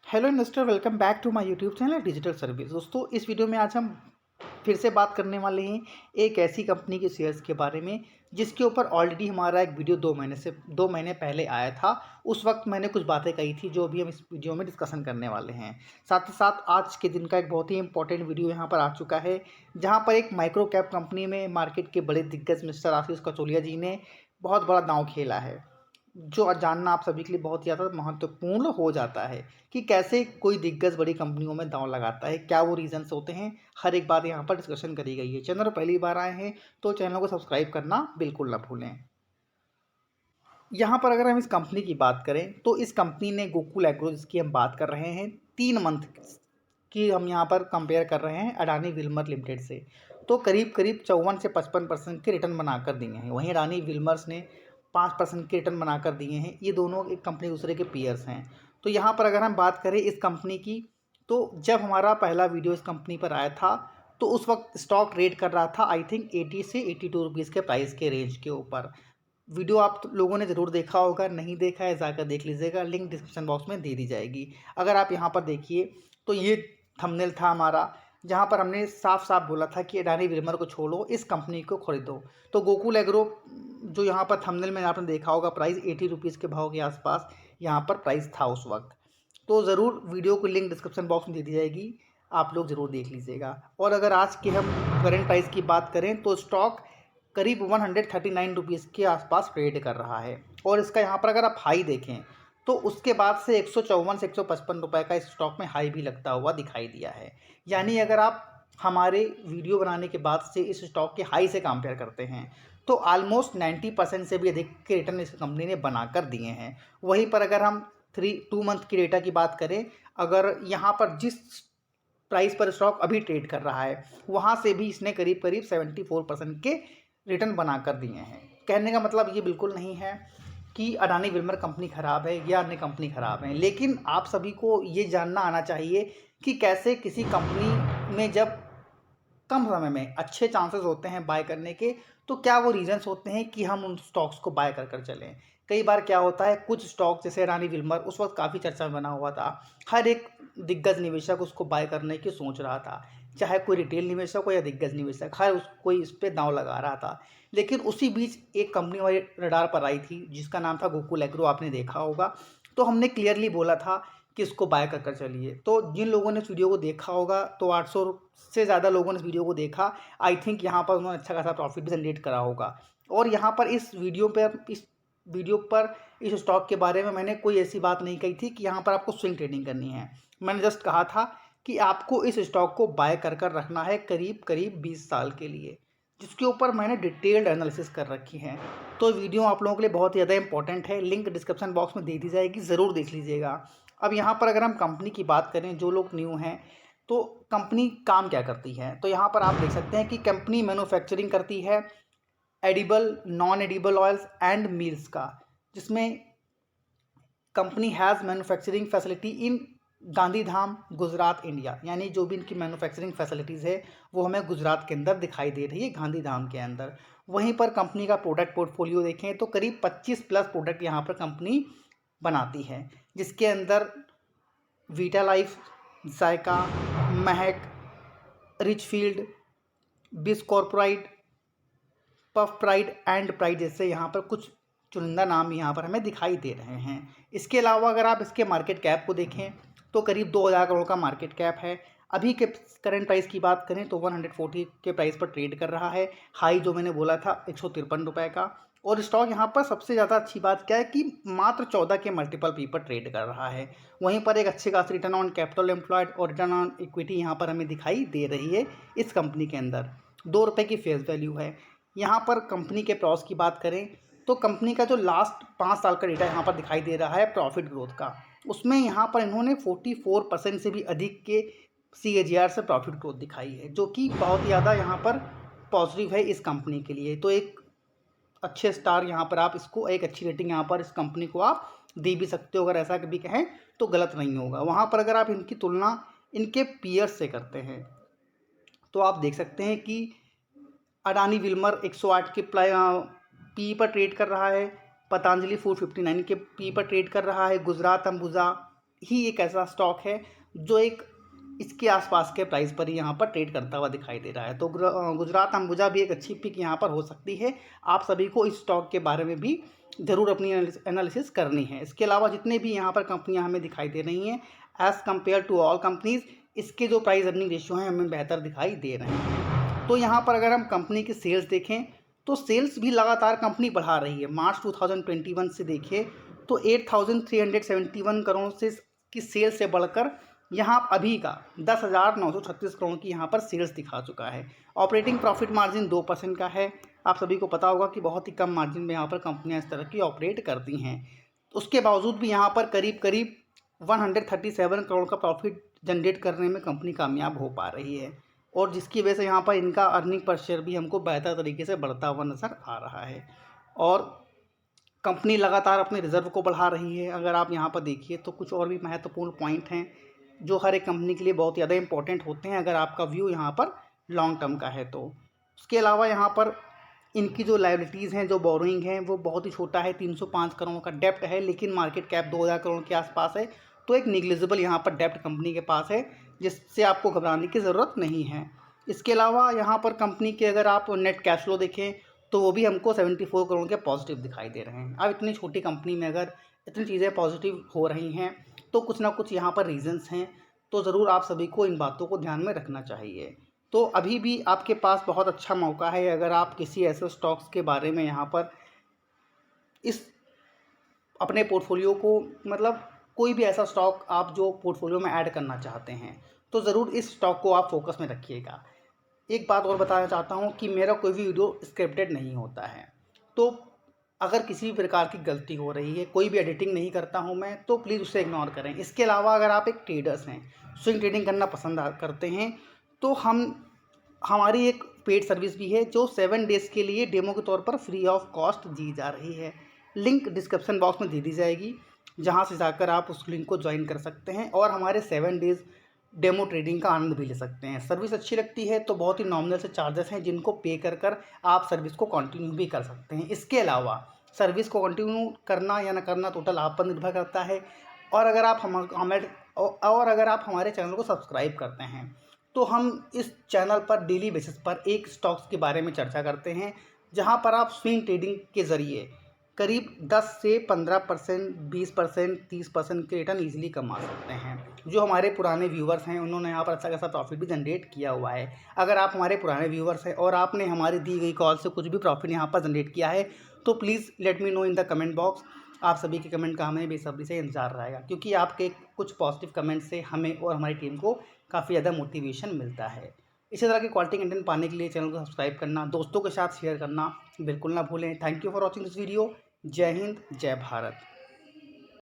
Hello investor, welcome back to my YouTube channel digital service. दोस्तों, इस video में आज हम फिर से बात करने वाले हैं एक ऐसी कंपनी के शेयर्स के बारे में जिसके ऊपर ऑलरेडी हमारा एक वीडियो 2 महीने पहले आया था। उस वक्त मैंने कुछ बातें कही थी जो अभी हम इस वीडियो में डिस्कशन करने वाले हैं। साथ ही साथ आज के दिन का एक बहुत ही इंपॉर्टेंट वीडियो यहाँ पर आ चुका है, जहाँ पर एक माइक्रो कैप कंपनी में मार्केट के बड़े दिग्गज मिस्टर आशीष कचोलिया जी ने बहुत बड़ा दांव खेला है, जो जानना आप सभी के लिए बहुत ज़्यादा महत्वपूर्ण हो जाता है कि कैसे कोई दिग्गज बड़ी कंपनियों में दांव लगाता है, क्या वो रीजंस होते हैं। हर एक बात यहाँ पर डिस्कशन करी गई है। चैनल पर पहली बार आए हैं तो चैनल को सब्सक्राइब करना बिल्कुल ना भूलें। यहाँ पर अगर हम इस कंपनी की बात करें तो इस कंपनी ने गोकुल एग्रो, जिसकी हम बात कर रहे हैं 3 मंथ की, हम यहाँ पर कंपेयर कर रहे हैं अडानी विल्मर लिमिटेड से, तो करीब करीब 54 से 55% के रिटर्न बनाकर दिए हैं। वहीं अडानी विल्मर्स ने 5% के रिटर्न बनाकर दिए हैं। ये दोनों एक कंपनी दूसरे के पीयर्स हैं। तो यहाँ पर अगर हम बात करें इस कंपनी की, तो जब हमारा पहला वीडियो इस कंपनी पर आया था तो उस वक्त स्टॉक रेट कर रहा था आई थिंक 80 से 82 रुपीज़ के प्राइस के रेंज के ऊपर। वीडियो आप लोगों ने ज़रूर देखा होगा, नहीं देखा है जाकर देख लीजिएगा, लिंक डिस्क्रिप्शन बॉक्स में दे दी जाएगी। अगर आप यहाँ पर देखिए तो ये थंबनेल था हमारा, जहाँ पर हमने साफ साफ बोला था कि अडानी विल्मर को छोड़ो, इस कंपनी को खरीदो। तो गोकुल एग्रो, जो यहाँ पर थंबनेल में आपने देखा होगा, प्राइस 80 रुपीज़ के भाव के आसपास यहाँ पर प्राइस था उस वक्त। तो ज़रूर वीडियो को लिंक डिस्क्रिप्शन बॉक्स में दे दी जाएगी, आप लोग ज़रूर देख लीजिएगा। और अगर आज के हम करंट प्राइस की बात करें तो स्टॉक करीब 139 रुपीज़ के आसपास ट्रेड कर रहा है। और इसका यहाँ पर अगर आप हाई देखें तो उसके बाद से 154 से 155 रुपये का इस स्टॉक में हाई भी लगता हुआ दिखाई दिया है। यानी अगर आप हमारे वीडियो बनाने के बाद से इस स्टॉक के हाई से कंपेयर करते हैं तो ऑलमोस्ट 90% से भी अधिक के रिटर्न इस कंपनी ने बनाकर दिए हैं। वहीं पर अगर हम 2 मंथ की डेटा की बात करें, अगर यहाँ पर जिस प्राइस पर स्टॉक अभी ट्रेड कर रहा है वहाँ से भी इसने करीब करीब 74% के रिटर्न बनाकर दिए हैं। कहने का मतलब ये बिल्कुल नहीं है कि अडानी विल्मर कंपनी ख़राब है या अन्य कंपनी ख़राब है, लेकिन आप सभी को ये जानना आना चाहिए कि कैसे किसी कंपनी में जब कम समय में अच्छे चांसेस होते हैं बाय करने के, तो क्या वो रीजंस होते हैं कि हम उन स्टॉक्स को बाय कर चलें। कई बार क्या होता है, कुछ स्टॉक जैसे अडानी विल्मर उस वक्त काफ़ी चर्चा में बना हुआ था, हर एक दिग्गज निवेशक उसको बाय करने की सोच रहा था, चाहे कोई रिटेल निवेशक हो या दिग्गज निवेशक, हर कोई इस पर दांव लगा रहा था। लेकिन उसी बीच एक कंपनी हमारे रडार पर आई थी जिसका नाम था गोकुल एग्रो, आपने देखा होगा। तो हमने क्लियरली बोला था कि इसको बाय कर चलिए। तो जिन लोगों ने इस वीडियो को देखा होगा, तो 800 से ज़्यादा लोगों ने इस वीडियो को देखा। आई थिंक यहाँ पर उन्होंने अच्छा खासा प्रॉफिट भी जनरेट करा होगा। और यहाँ पर इस वीडियो पर इस स्टॉक के बारे में मैंने कोई ऐसी बात नहीं कही थी कि यहाँ पर आपको स्विंग ट्रेडिंग करनी है। मैंने जस्ट कहा था कि आपको इस स्टॉक को बाय कर रखना है करीब करीब 20 साल के लिए, जिसके ऊपर मैंने डिटेल्ड एनालिसिस कर रखी है। तो वीडियो आप लोगों के लिए बहुत ज़्यादा इंपॉर्टेंट है, लिंक डिस्क्रिप्शन बॉक्स में दे दी जाएगी, ज़रूर देख लीजिएगा। अब यहाँ पर अगर हम कंपनी की बात करें, जो लोग न्यू हैं, तो कंपनी काम क्या करती है, तो यहाँ पर आप देख सकते हैं कि कंपनी मैन्युफैक्चरिंग करती है edible, non edible oils and meals का, जिसमें company has manufacturing facility in Gandhidham, Gujarat, India. यानी जो भी इनकी मैन्युफैक्चरिंग फैसिलिटीज़ है वो हमें गुजरात के अंदर दिखाई दे रही है, गांधीधाम के अंदर। वहीं पर कंपनी का प्रोडक्ट पोर्टफोलियो देखें तो करीब 25 प्लस प्रोडक्ट यहाँ पर कंपनी बनाती है, जिसके अंदर वीटा लाइफ, जायका, महक, रिचफील्ड, बिस कॉर्पोराइट, पफ प्राइड एंड प्राइड जैसे यहाँ पर कुछ चुनिंदा नाम यहाँ पर हमें दिखाई दे रहे हैं। इसके अलावा अगर आप इसके मार्केट कैप को देखें तो करीब 2000 करोड़ का मार्केट कैप है। अभी के करंट प्राइस की बात करें तो 140 के प्राइस पर ट्रेड कर रहा है। हाई जो मैंने बोला था 153 रुपये का। और स्टॉक यहाँ पर सबसे ज़्यादा अच्छी बात क्या है कि मात्र 14 के मल्टीपल पी पर ट्रेड कर रहा है। वहीं पर एक अच्छे खास रिटर्न ऑन कैपिटल एम्प्लॉयड और रिटर्न ऑन इक्विटी यहाँ पर हमें दिखाई दे रही है। इस कंपनी के अंदर 2 रुपये की फेस वैल्यू है। यहाँ पर कंपनी के प्रॉस की बात करें तो कंपनी का जो लास्ट 5 साल का डेटा यहाँ पर दिखाई दे रहा है प्रॉफिट ग्रोथ का, उसमें यहाँ पर इन्होंने 44% से भी अधिक के CAGR से प्रॉफिट ग्रोथ दिखाई है, जो कि बहुत ज़्यादा यहाँ पर पॉजिटिव है इस कंपनी के लिए। तो एक अच्छे स्टार यहाँ पर आप इसको, एक अच्छी रेटिंग यहाँ पर इस कंपनी को आप दे भी सकते हो, अगर ऐसा कभी कहें तो गलत नहीं होगा। वहाँ पर अगर आप इनकी तुलना इनके पीयर्स से करते हैं तो आप देख सकते हैं कि अडानी विल्मर 108 के पी पर ट्रेड कर रहा है, पतंजलि फूड 59 के पी पर ट्रेड कर रहा है, गुजरात अंबुजा ही एक ऐसा स्टॉक है जो एक इसके आसपास के प्राइस पर ही यहाँ पर ट्रेड करता हुआ दिखाई दे रहा है। तो गुजरात अंबुजा भी एक अच्छी पिक यहाँ पर हो सकती है। आप सभी को इस स्टॉक के बारे में भी ज़रूर अपनी एनालिसिस करनी है। इसके अलावा जितने भी यहाँ पर कंपनियाँ हमें दिखाई दे रही हैं, as compare to all companies, इसके जो प्राइस अर्निंग रेशियो हैं हमें बेहतर दिखाई दे रहे हैं। तो यहाँ पर अगर हम कंपनी की सेल्स देखें तो सेल्स भी लगातार कंपनी बढ़ा रही है। मार्च 2021 से देखिए तो 8,371 करोड़ से की सेल्स से बढ़कर यहाँ अभी का 10,936 करोड़ की यहाँ पर सेल्स दिखा चुका है। ऑपरेटिंग प्रॉफिट मार्जिन 2% का है। आप सभी को पता होगा कि बहुत ही कम मार्जिन में यहाँ पर कंपनियाँ इस तरह की ऑपरेट करती हैं। उसके बावजूद भी यहाँ पर करीब करीब 137 करोड़ का प्रॉफिट जनरेट करने में कंपनी कामयाब हो पा रही है, और जिसकी वजह से यहाँ पर इनका अर्निंग पर शेयर भी हमको बेहतर तरीके से बढ़ता हुआ नज़र आ रहा है। और कंपनी लगातार अपने रिज़र्व को बढ़ा रही है। अगर आप यहाँ पर देखिए तो कुछ और भी महत्वपूर्ण पॉइंट हैं जो हर एक कंपनी के लिए बहुत ज़्यादा इंपॉर्टेंट होते हैं अगर आपका व्यू यहाँ पर लॉन्ग टर्म का है तो। उसके अलावा यहाँ पर इनकी जो लायबिलिटीज़ हैं, जो बोरोइंग हैं, वो बहुत ही छोटा है, 305 करोड़ का डेप्ट है, लेकिन मार्केट कैप 2000 करोड़ के आसपास है। तो एक निग्लिजिबल यहाँ पर डेप्ट कंपनी के पास है, जिससे आपको घबराने की ज़रूरत नहीं है। इसके अलावा यहाँ पर कंपनी के अगर आप नेट कैश फ्लो देखें तो वो भी हमको 74 करोड़ के पॉजिटिव दिखाई दे रहे हैं। अब इतनी छोटी कंपनी में अगर इतनी चीज़ें पॉजिटिव हो रही हैं तो कुछ ना कुछ यहाँ पर रीजंस हैं। तो ज़रूर आप सभी को इन बातों को ध्यान में रखना चाहिए। तो अभी भी आपके पास बहुत अच्छा मौका है अगर आप किसी ऐसे स्टॉक्स के बारे में यहाँ पर इस अपने पोर्टफोलियो को, मतलब कोई भी ऐसा स्टॉक आप जो पोर्टफोलियो में ऐड करना चाहते हैं तो ज़रूर इस स्टॉक को आप फोकस में रखिएगा। एक बात और बताना चाहता हूँ कि मेरा कोई भी वीडियो स्क्रिप्टेड नहीं होता है। तो अगर किसी भी प्रकार की गलती हो रही है, कोई भी एडिटिंग नहीं करता हूँ मैं, तो प्लीज़ उसे इग्नोर करें। इसके अलावा अगर आप एक ट्रेडर्स हैं, स्विंग ट्रेडिंग करना पसंद करते हैं, तो हमारी एक पेड सर्विस भी है जो 7 डेज़ के लिए डेमो के तौर पर फ्री ऑफ कॉस्ट दी जा रही है। लिंक डिस्क्रिप्शन बॉक्स में दे दी जाएगी, जहाँ से जाकर आप उस लिंक को ज्वाइन कर सकते हैं और हमारे 7 डेज़ डेमो ट्रेडिंग का आनंद भी ले सकते हैं। सर्विस अच्छी लगती है तो बहुत ही नॉमिनल से चार्जेस हैं जिनको पे कर आप सर्विस को कंटिन्यू भी कर सकते हैं। इसके अलावा सर्विस को कंटिन्यू करना या ना करना टोटल आप पर निर्भर करता है। और अगर आप हमारे चैनल को सब्सक्राइब करते हैं तो हम इस चैनल पर डेली बेसिस पर एक स्टॉक्स के बारे में चर्चा करते हैं, जहां पर आप स्विंग ट्रेडिंग के ज़रिए करीब 10 से 15%, 20%, 30% के रिटर्न ईजिली कमा सकते हैं। जो हमारे पुराने व्यूवर्स हैं उन्होंने यहाँ पर अच्छा खासा प्रॉफिट भी जनरेट किया हुआ है। अगर आप हमारे पुराने व्यूवर्स हैं और आपने हमारी दी गई कॉल से कुछ भी प्रॉफिट यहाँ पर जनरेट किया है तो please let me know in the comment box. आप सभी के कमेंट का हमें बेसब्री से इंतजार रहेगा, क्योंकि आपके कुछ पॉजिटिव कमेंट से हमें और हमारी टीम को काफ़ी ज़्यादा मोटिवेशन मिलता है। इसी तरह की क्वालिटी कंटेंट पाने के लिए चैनल को सब्सक्राइब करना, दोस्तों के साथ शेयर करना बिल्कुल ना भूलें। Thank you for watching this video. जय हिंद, जय भारत।